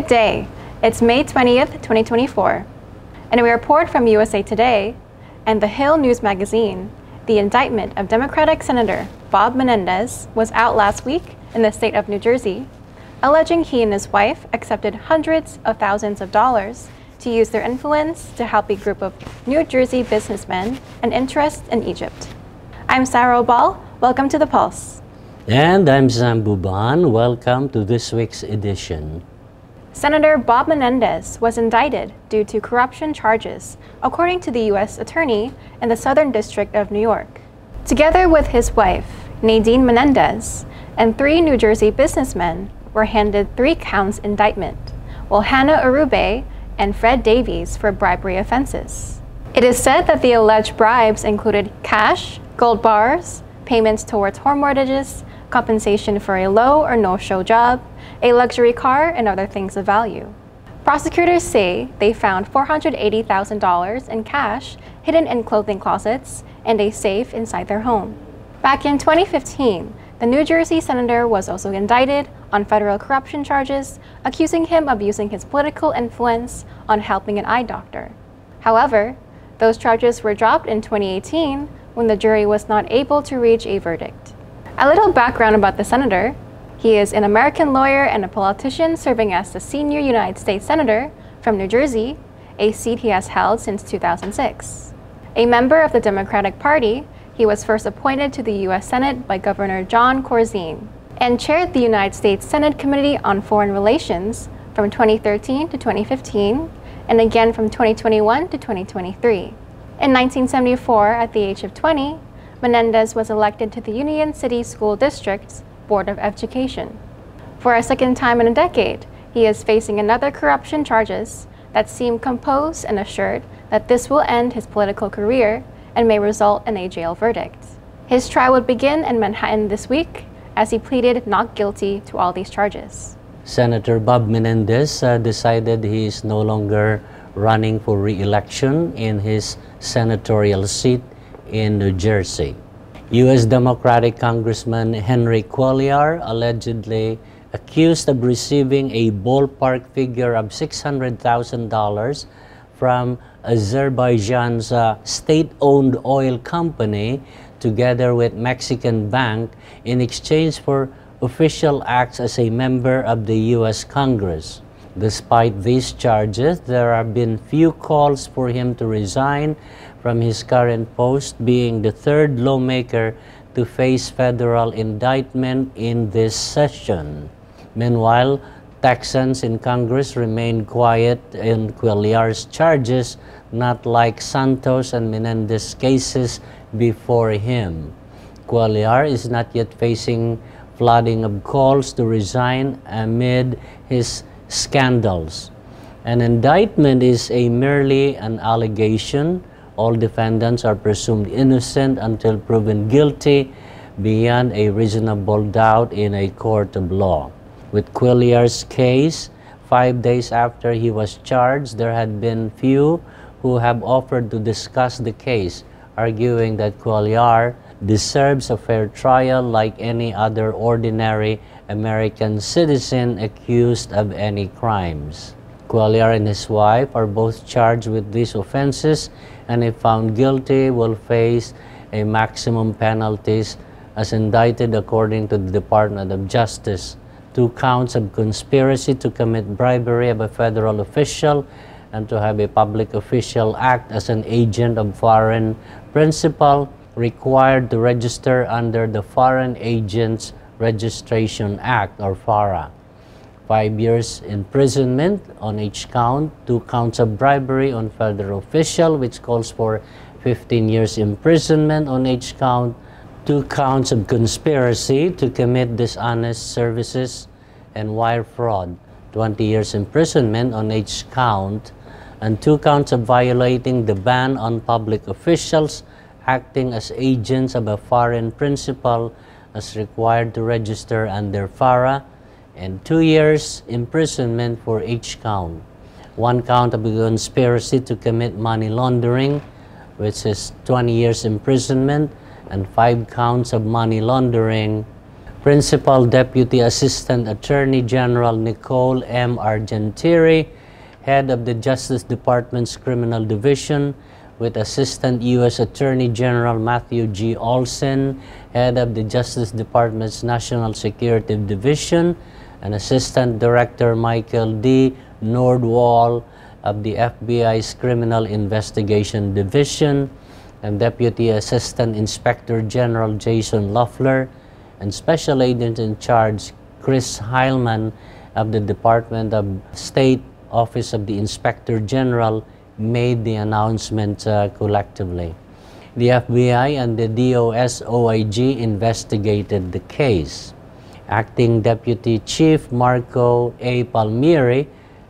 day. It's May 20th, 2024. In a report from USA Today and The Hill News magazine, the indictment of Democratic Senator Bob Menendez was out last week in the state of New Jersey, alleging he and his wife accepted hundreds of thousands of dollars to use their influence to help a group of New Jersey businessmen and interests in Egypt. I'm Sarah Obal. Welcome to The Pulse. And I'm Buban. Welcome to this week's edition. Senator Bob Menendez was indicted due to corruption charges, according to the U.S. Attorney in the Southern District of New York. Together with his wife, Nadine Menendez, and 3 New Jersey businessmen were handed 3 counts indictment, while Hannah Urube and Fred Davies for bribery offenses. It is said that the alleged bribes included cash, gold bars, payments towards home mortgages, compensation for a low or no-show job, a luxury car, and other things of value. Prosecutors say they found $480,000 in cash hidden in clothing closets and a safe inside their home. Back in 2015, the New Jersey senator was also indicted on federal corruption charges, accusing him of using his political influence on helping an eye doctor. However, those charges were dropped in 2018 when the jury was not able to reach a verdict. A little background about the senator. He is an American lawyer and a politician serving as the senior United States Senator from New Jersey, a seat he has held since 2006. A member of the Democratic Party, he was first appointed to the U.S. Senate by Governor John Corzine and chaired the United States Senate Committee on Foreign Relations from 2013 to 2015 and again from 2021 to 2023. In 1974, at the age of 20, Menendez was elected to the Union City School District's Board of Education. For a second time in a decade, he is facing another corruption charges that seem composed and assured that this will end his political career and may result in a jail verdict. His trial would begin in Manhattan this week as he pleaded not guilty to all these charges. Senator Bob Menendez decided he is no longer running for re-election in his senatorial seat in New Jersey. U.S. Democratic Congressman Henry Cuellar allegedly accused of receiving a ballpark figure of $600,000 from Azerbaijan's state-owned oil company together with Mexican bank in exchange for official acts as a member of the U.S. Congress. Despite these charges, there have been few calls for him to resign from his current post, being the 3rd lawmaker to face federal indictment in this session. Meanwhile, Texans in Congress remained quiet in Cuellar's charges, not like Santos and Menendez cases before him. Cuellar is not yet facing flooding of calls to resign amid his scandals. An indictment is merely an allegation. All defendants are presumed innocent until proven guilty beyond a reasonable doubt in a court of law. With Cuellar's case, 5 days after he was charged, there had been few who have offered to discuss the case, arguing that Cuellar deserves a fair trial like any other ordinary American citizen accused of any crimes. Cuellar and his wife are both charged with these offenses, and if found guilty, will face a maximum penalties as indicted according to the Department of Justice. 2 counts of conspiracy to commit bribery of a federal official and to have a public official act as an agent of foreign principal required to register under the Foreign Agents Registration Act, or FARA. 5 years imprisonment on each count, 2 counts of bribery on federal official, which calls for 15 years imprisonment on each count, 2 counts of conspiracy to commit dishonest services and wire fraud, 20 years imprisonment on each count, and 2 counts of violating the ban on public officials acting as agents of a foreign principal as required to register under FARA, and 2 years imprisonment for each count. 1 count of conspiracy to commit money laundering, which is 20 years imprisonment, and 5 counts of money laundering, Principal Deputy Assistant Attorney General Nicole M. Argentieri, Head of the Justice Department's Criminal Division, with Assistant U.S. Attorney General Matthew G. Olsen, Head of the Justice Department's National Security Division, and Assistant Director Michael D. Nordwall of the FBI's Criminal Investigation Division, and Deputy Assistant Inspector General Jason Loeffler, and Special Agent in Charge Chris Heilman of the Department of State Office of the Inspector General made the announcement collectively. The FBI and the DOS OIG investigated the case. Acting Deputy Chief Marco A. Palmieri,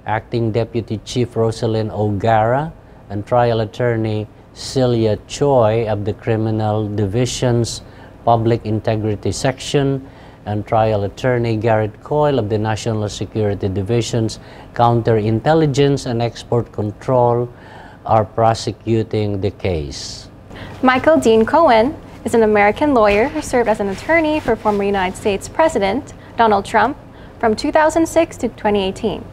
Acting Deputy Chief Rosalind O'Gara, and Trial Attorney Celia Choi of the Criminal Division's Public Integrity Section, and Trial Attorney Garrett Coyle of the National Security Division's Counterintelligence and Export Control are prosecuting the case. Michael Dean Cohen is an American lawyer who served as an attorney for former United States President Donald Trump from 2006 to 2018.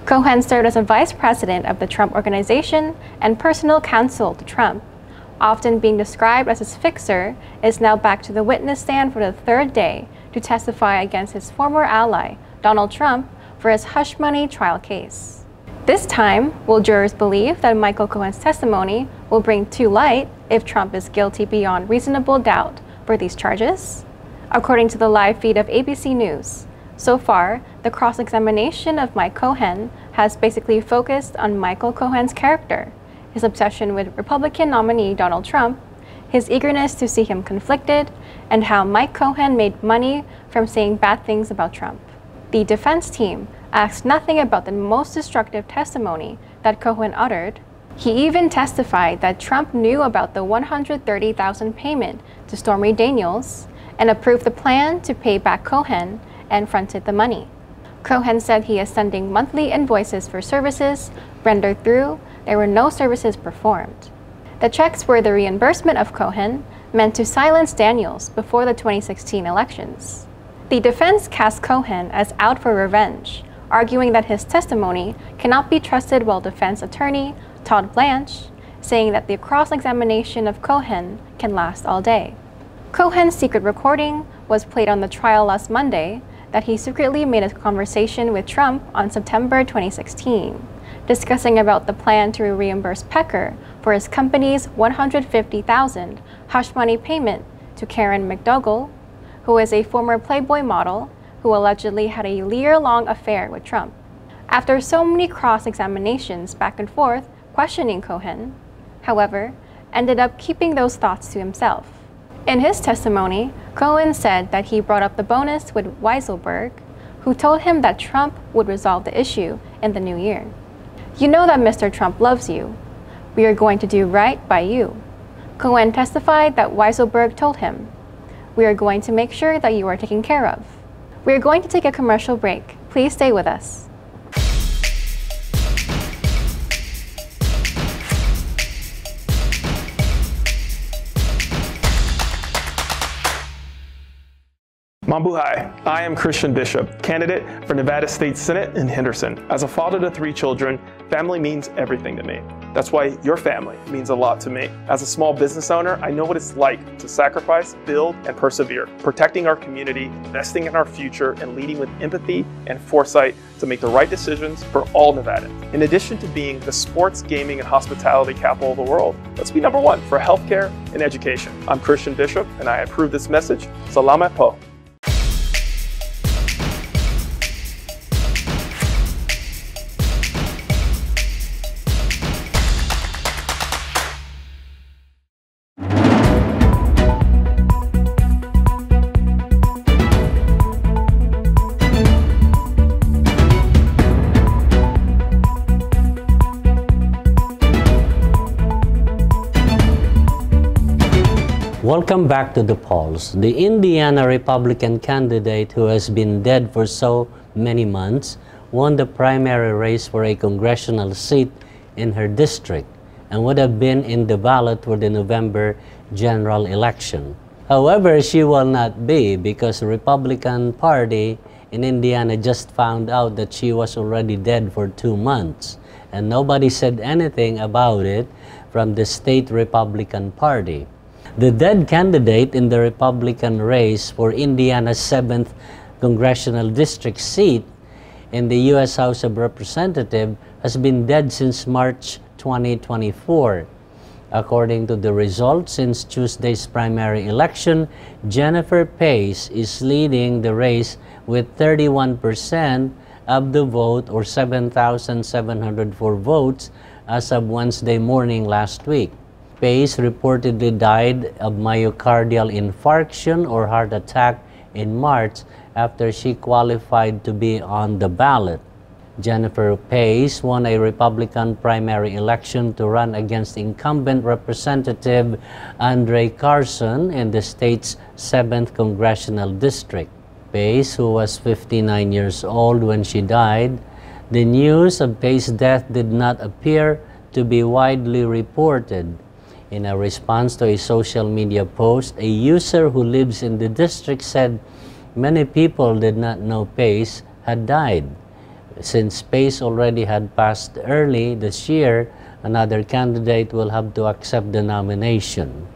Cohen served as a vice president of the Trump Organization and personal counsel to Trump. Often being described as his fixer, is now back to the witness stand for the third day to testify against his former ally, Donald Trump, for his hush money trial case. This time, will jurors believe that Michael Cohen's testimony will bring to light if Trump is guilty beyond reasonable doubt for these charges? According to the live feed of ABC News, so far, the cross-examination of Mike Cohen has basically focused on Michael Cohen's character, his obsession with Republican nominee Donald Trump, his eagerness to see him conflicted, and how Mike Cohen made money from saying bad things about Trump. The defense team asked nothing about the most destructive testimony that Cohen uttered. He even testified that Trump knew about the $130,000 payment to Stormy Daniels and approved the plan to pay back Cohen and fronted the money. Cohen said he is sending monthly invoices for services rendered through. There were no services performed. The checks were the reimbursement of Cohen, meant to silence Daniels before the 2016 elections. The defense cast Cohen as out for revenge, arguing that his testimony cannot be trusted, while defense attorney Todd Blanche saying that the cross-examination of Cohen can last all day. Cohen's secret recording was played on the trial last Monday that he secretly made a conversation with Trump on September 2016, discussing about the plan to reimburse Pecker for his company's $150,000 hush money payment to Karen McDougal, who is a former Playboy model who allegedly had a year-long affair with Trump. After so many cross-examinations back and forth questioning Cohen, however, ended up keeping those thoughts to himself. In his testimony, Cohen said that he brought up the bonus with Weisselberg, who told him that Trump would resolve the issue in the new year. "You know that Mr. Trump loves you. We are going to do right by you." Cohen testified that Weisselberg told him, "We are going to make sure that you are taken care of." We are going to take a commercial break. Please stay with us. Mambuhay, I am Christian Bishop, candidate for Nevada State Senate in Henderson. As a father to 3 children, family means everything to me. That's why your family means a lot to me. As a small business owner, I know what it's like to sacrifice, build, and persevere, protecting our community, investing in our future, and leading with empathy and foresight to make the right decisions for all Nevadans. In addition to being the sports, gaming, and hospitality capital of the world, let's be number 1 for healthcare and education. I'm Christian Bishop, and I approve this message. Salamat po. Welcome back to the polls. The Indiana Republican candidate, who has been dead for so many months, won the primary race for a congressional seat in her district and would have been in the ballot for the November general election. However, she will not be, because the Republican Party in Indiana just found out that she was already dead for 2 months, and nobody said anything about it from the state Republican Party. The dead candidate in the Republican race for Indiana's 7th congressional district seat in the U.S. House of Representatives has been dead since March 2024. According to the results since Tuesday's primary election, Jennifer Pace is leading the race with 31% of the vote, or 7,704 votes, as of Wednesday morning last week. Pace reportedly died of myocardial infarction or heart attack in March after she qualified to be on the ballot. Jennifer Pace won a Republican primary election to run against incumbent Representative Andre Carson in the state's 7th congressional district. Pace, who was 59 years old when she died, the news of Pace's death did not appear to be widely reported. In a response to a social media post, a user who lives in the district said many people did not know Pace had died. Since Pace already had passed early this year, another candidate will have to accept the nomination.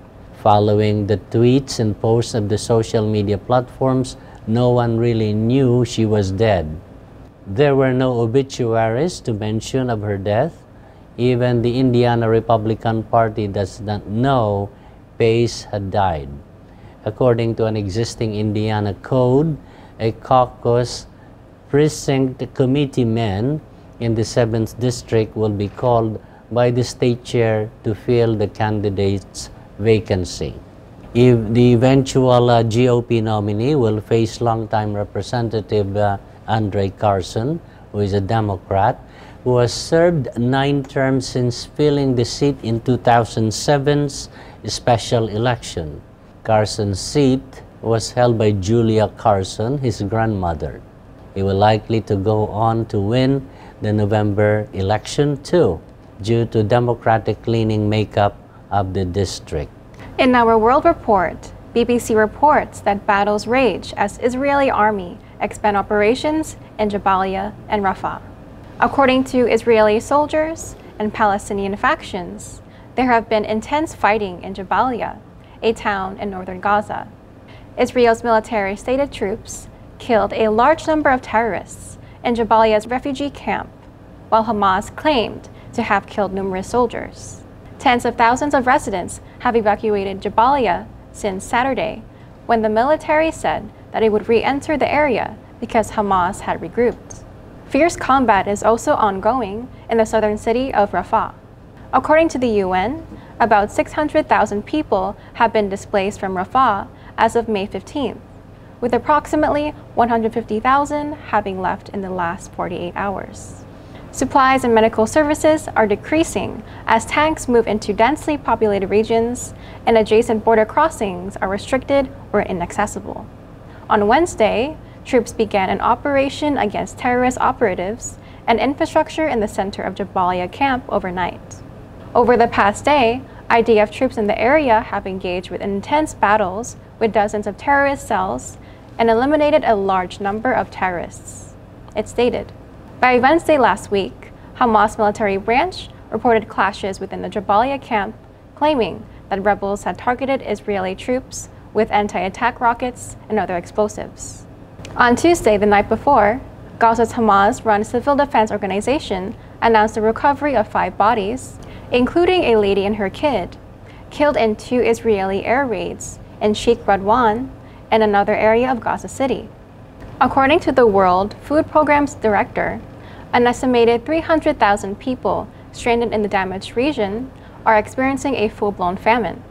Following the tweets and posts of the social media platforms, no one really knew she was dead. There were no obituaries to mention of her death. Even the Indiana Republican Party does not know Pace had died. According to an existing Indiana code, a caucus precinct committeemen in the 7th district will be called by the state chair to fill the candidate's vacancy. If the eventual GOP nominee will face longtime Representative Andre Carson, who is a Democrat, who has served 9 terms since filling the seat in 2007's special election. Carson's seat was held by Julia Carson, his grandmother. He will likely to go on to win the November election too, due to Democratic-leaning makeup of the district. In our World Report, BBC reports that battles rage as Israeli army expand operations in Jabalia and Rafah. According to Israeli soldiers and Palestinian factions, there have been intense fighting in Jabalia, a town in northern Gaza. Israel's military-stated troops killed a large number of terrorists in Jabalia's refugee camp, while Hamas claimed to have killed numerous soldiers. Tens of thousands of residents have evacuated Jabalia since Saturday, when the military said that it would re-enter the area because Hamas had regrouped. Fierce combat is also ongoing in the southern city of Rafah. According to the UN, about 600,000 people have been displaced from Rafah as of May 15th, with approximately 150,000 having left in the last 48 hours. Supplies and medical services are decreasing as tanks move into densely populated regions and adjacent border crossings are restricted or inaccessible. On Wednesday, troops began an operation against terrorist operatives and infrastructure in the center of Jabalia camp overnight. Over the past day, IDF troops in the area have engaged with intense battles with dozens of terrorist cells and eliminated a large number of terrorists, it stated. By Wednesday last week, Hamas military branch reported clashes within the Jabalia camp, claiming that rebels had targeted Israeli troops with anti-attack rockets and other explosives. On Tuesday, the night before, Gaza's Hamas-run civil defense organization announced the recovery of 5 bodies, including a lady and her kid, killed in 2 Israeli air raids in Sheikh Radwan and another area of Gaza City. According to the World Food Programme's director, an estimated 300,000 people stranded in the damaged region are experiencing a full-blown famine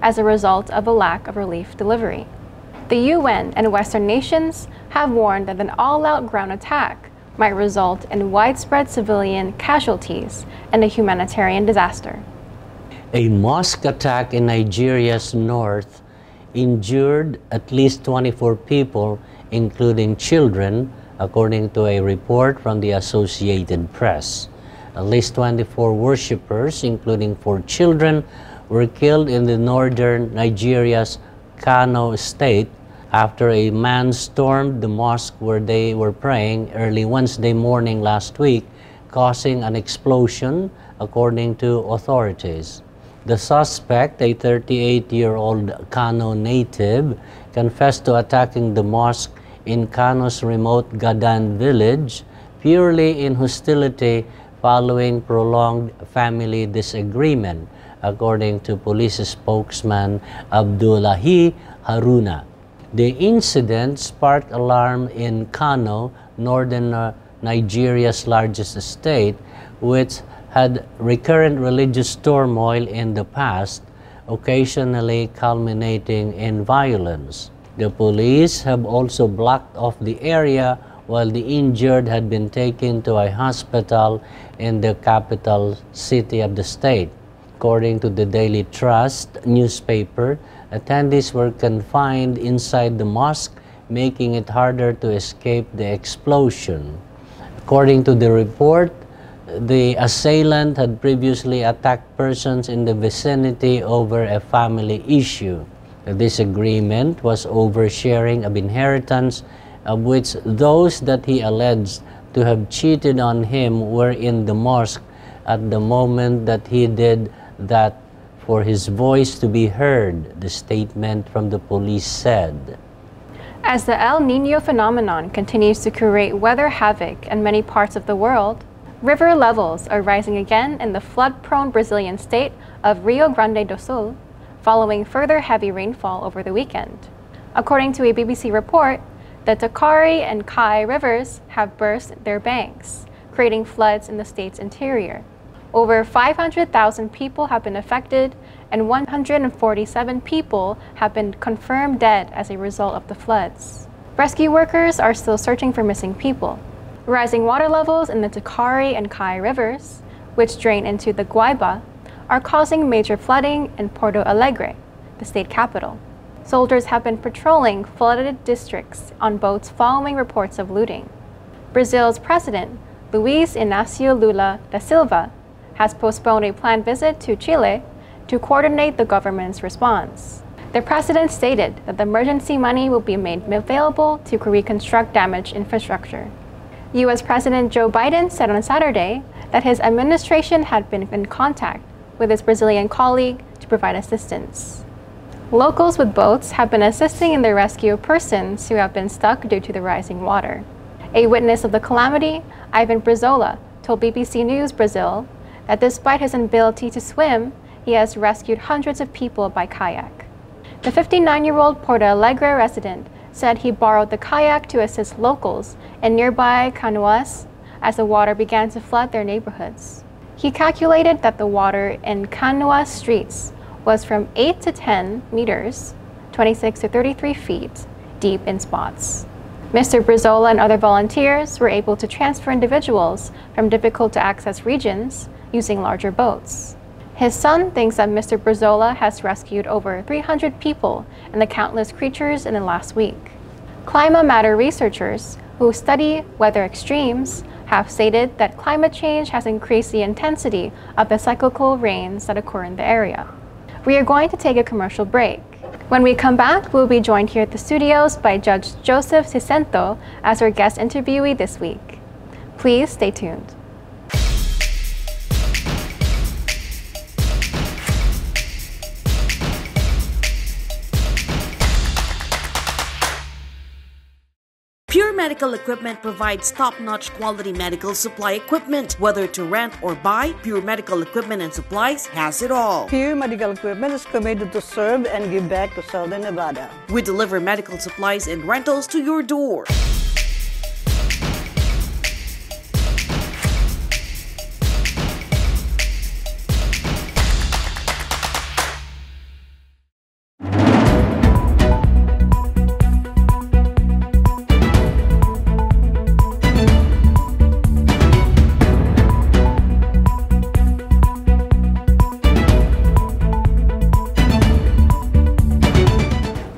as a result of a lack of relief delivery. The UN and Western nations have warned that an all-out ground attack might result in widespread civilian casualties and a humanitarian disaster. A mosque attack in Nigeria's north injured at least 24 people, including children, according to a report from the Associated Press. At least 24 worshippers, including 4 children, were killed in the northern Nigeria's Kano State after a man stormed the mosque where they were praying early Wednesday morning last week, causing an explosion, according to authorities. The suspect, a 38-year-old Kano native, confessed to attacking the mosque in Kano's remote Gadan village purely in hostility following prolonged family disagreement, according to police spokesman Abdullahi Haruna. The incident sparked alarm in Kano, northern Nigeria's largest state, which had recurrent religious turmoil in the past, occasionally culminating in violence. The police have also blocked off the area while the injured had been taken to a hospital in the capital city of the state. According to the Daily Trust newspaper, attendees were confined inside the mosque, making it harder to escape the explosion. According to the report, the assailant had previously attacked persons in the vicinity over a family issue. The disagreement was over sharing of inheritance, of which those that he alleged to have cheated on him were in the mosque at the moment that he did that for his voice to be heard, the statement from the police said. As the El Niño phenomenon continues to create weather havoc in many parts of the world, river levels are rising again in the flood-prone Brazilian state of Rio Grande do Sul, following further heavy rainfall over the weekend. According to a BBC report, the Taquari and Cai rivers have burst their banks, creating floods in the state's interior. Over 500,000 people have been affected, and 147 people have been confirmed dead as a result of the floods. Rescue workers are still searching for missing people. Rising water levels in the Taquari and Cai rivers, which drain into the Guaiba, are causing major flooding in Porto Alegre, the state capital. Soldiers have been patrolling flooded districts on boats following reports of looting. Brazil's president, Luiz Inácio Lula da Silva, has postponed a planned visit to Chile to coordinate the government's response. The president stated that the emergency money will be made available to reconstruct damaged infrastructure. U.S. President Joe Biden said on Saturday that his administration had been in contact with his Brazilian colleague to provide assistance. Locals with boats have been assisting in the rescue of persons who have been stuck due to the rising water. A witness of the calamity, Ivan Brizola, told BBC News Brazil that despite his inability to swim, he has rescued hundreds of people by kayak. The 59-year-old Porto Alegre resident said he borrowed the kayak to assist locals in nearby Canoas as the water began to flood their neighborhoods. He calculated that the water in Canoas streets was from 8 to 10 meters, 26 to 33 feet, deep in spots. Mr. Brizola and other volunteers were able to transfer individuals from difficult-to-access regions using larger boats. His son thinks that Mr. Brizola has rescued over 300 people and the countless creatures in the last week. Climate matter researchers who study weather extremes have stated that climate change has increased the intensity of the cyclical rains that occur in the area. We are going to take a commercial break. When we come back, we'll be joined here at the studios by Judge Joseph Sciscento as our guest interviewee this week. Please stay tuned. Pure Medical Equipment provides top-notch quality medical supply equipment. Whether to rent or buy, Pure Medical Equipment and Supplies has it all. Pure Medical Equipment is committed to serve and give back to Southern Nevada. We deliver medical supplies and rentals to your door.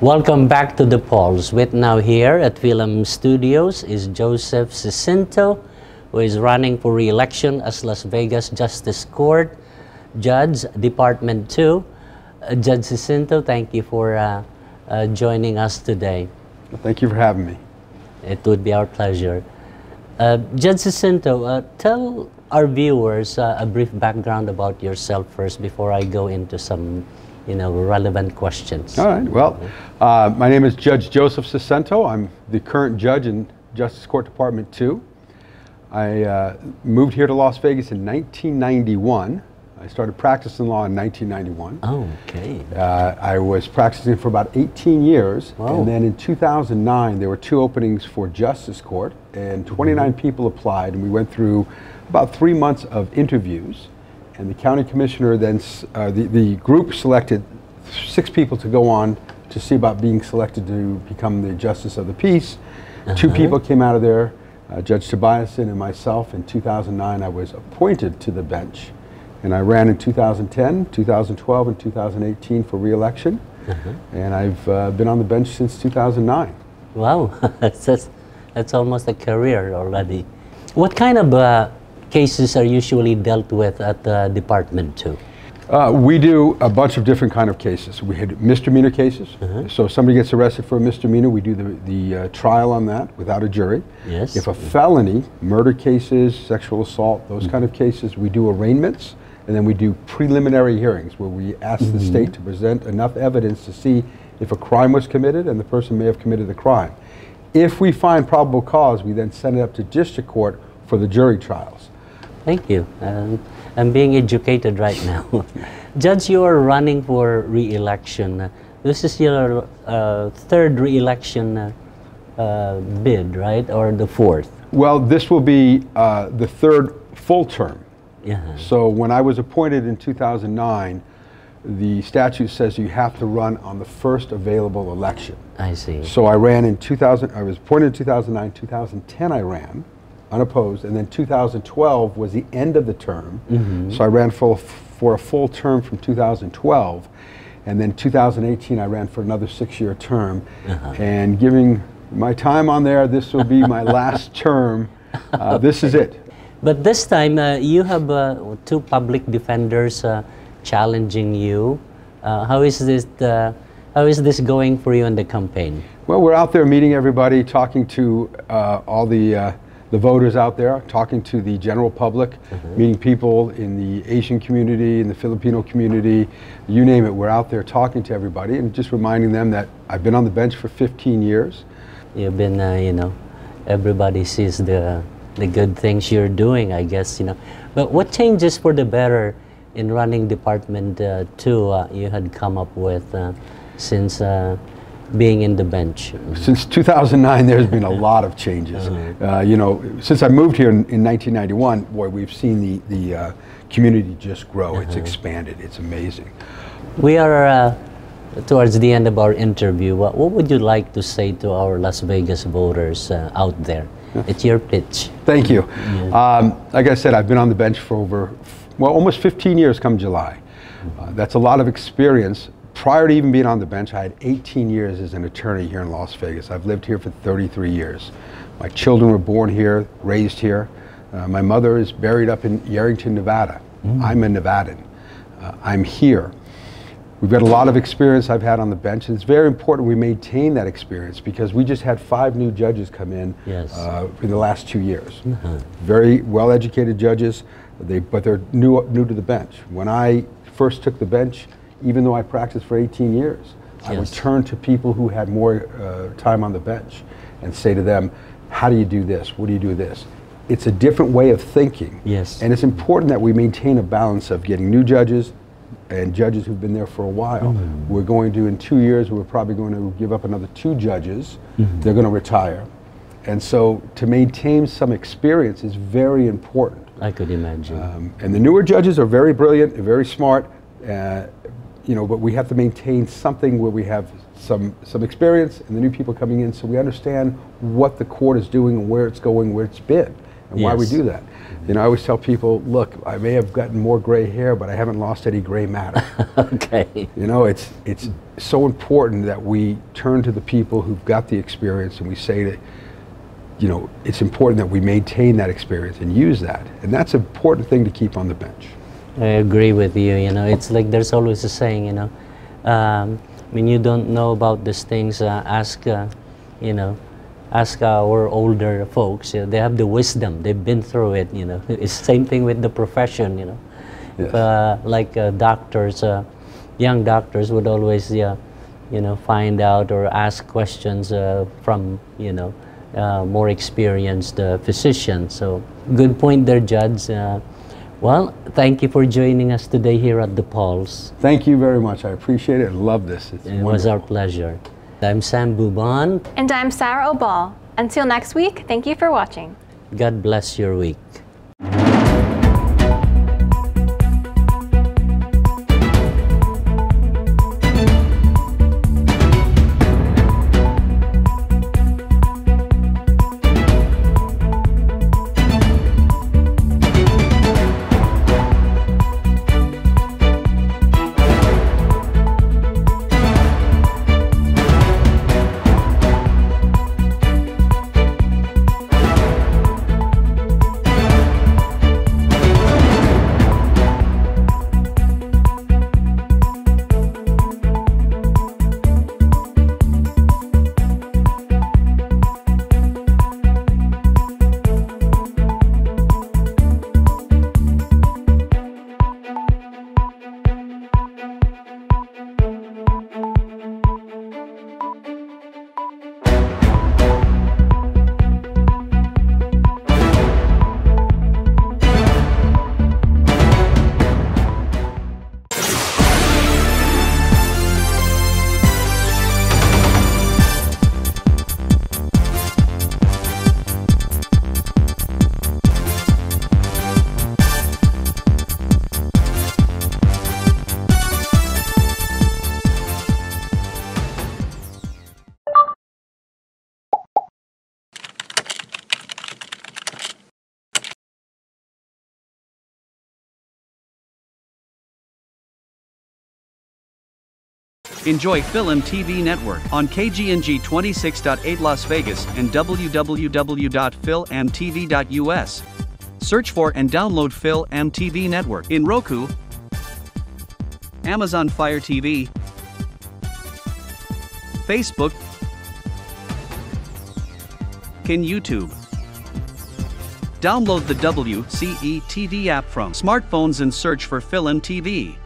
Welcome back to The Pulse. With now here at Film Studios is Joseph Sciscento, who is running for re-election as Las Vegas Justice Court Judge, Department 2. Judge Sciscento, thank you for joining us today. Well, thank you for having me. It would be our pleasure. Judge Sciscento, tell our viewers a brief background about yourself first before I go into some relevant questions. All right. Well, my name is Judge Joseph Sciscento. I'm the current judge in Justice Court Department 2. I moved here to Las Vegas in 1991. I started practicing law in 1991. Oh, okay. I was practicing for about 18 years. Wow. And then in 2009, there were 2 openings for Justice Court, and 29 people applied, and we went through about 3 months of interviews. And the county commissioner then, the group selected 6 people to go on to see about being selected to become the Justice of the Peace. 2 people came out of there, Judge Tobiason and myself. In 2009, I was appointed to the bench. And I ran in 2010, 2012, and 2018 for re-election. And I've been on the bench since 2009. Wow, that's almost a career already. What kind of cases are usually dealt with at the Department 2? We do a bunch of different kind of cases. We had misdemeanor cases. So if somebody gets arrested for a misdemeanor, we do the trial on that without a jury. Yes. If a felony, murder cases, sexual assault, those kind of cases, we do arraignments, and then we do preliminary hearings where we ask the state to present enough evidence to see if a crime was committed and the person may have committed the crime. If we find probable cause, we then send it up to district court for the jury trials. Thank you. I'm being educated right now. Judge, you are running for re-election. This is your 3rd re-election bid, right? Or the 4th? Well, this will be the 3rd full term. Yeah. So when I was appointed in 2009, the statute says you have to run on the first available election. I see. So I ran in 2000, I was appointed in 2009, 2010 I ran, unopposed, and then 2012 was the end of the term. So I ran for a full term from 2012, and then 2018 I ran for another 6-year term. And giving my time on there, this will be my last term. This is it. But this time you have 2 public defenders challenging you. How is this going for you in the campaign? Well, we're out there meeting everybody, talking to all the voters out there, talking to the general public, meeting people in the Asian community, in the Filipino community, you name it. We're out there talking to everybody and just reminding them that I've been on the bench for 15 years. You've been, everybody sees the good things you're doing, I guess, But what changes for the better in running Department 2 you had come up with since being in the bench? Since 2009, there's been a lot of changes. Since I moved here in 1991, boy, we've seen the community just grow. It's expanded. It's amazing. We are towards the end of our interview. What would you like to say to our Las Vegas voters out there? It's your pitch. Thank you. Like I said, I've been on the bench for almost 15 years come July. That's a lot of experience. Prior to even being on the bench, I had 18 years as an attorney here in Las Vegas. I've lived here for 33 years. My children were born here, raised here. My mother is buried up in Yerington, Nevada. I'm a Nevadan. I'm here. We've got a lot of experience I've had on the bench, and it's very important we maintain that experience because we just had 5 new judges come in in the last 2 years. Very well-educated judges, but they're new to the bench. When I first took the bench, even though I practiced for 18 years, I would turn to people who had more time on the bench and say to them, how do you do this? What do you do this? It's a different way of thinking. And it's important that we maintain a balance of getting new judges and judges who've been there for a while. We're going to, in 2 years, we're probably going to give up another 2 judges. They're going to retire. And so to maintain some experience is very important. I could imagine. And the newer judges are very brilliant and very smart, but we have to maintain something where we have some experience and the new people coming in so we understand what the court is doing and where it's going, where it's been, and why we do that. I always tell people, look, I may have gotten more gray hair, but I haven't lost any gray matter. It's so important that we turn to the people who've got the experience and we say that, it's important that we maintain that experience and use that. And that's an important thing to keep on the bench. I agree with you. It's like there's always a saying, I mean, you don't know about these things, ask our older folks. They have the wisdom. They've been through it, It's the same thing with the profession, Yes. Like doctors, young doctors would always, find out or ask questions from, more experienced physicians. So, good point there, Judge. Well, thank you for joining us today here at the Pulse. Thank you very much. I appreciate it. I love this. It was our pleasure. I'm Sam Buban. And I'm Sarah Obal. Until next week, thank you for watching. God bless your week. Enjoy FilAmTV Network on KGNG 26.8 Las Vegas and www.filamtv.us. Search for and download FilAmTV Network in Roku, Amazon Fire TV, Facebook, and YouTube. Download the WCE TV app from smartphones and search for FilAmTV.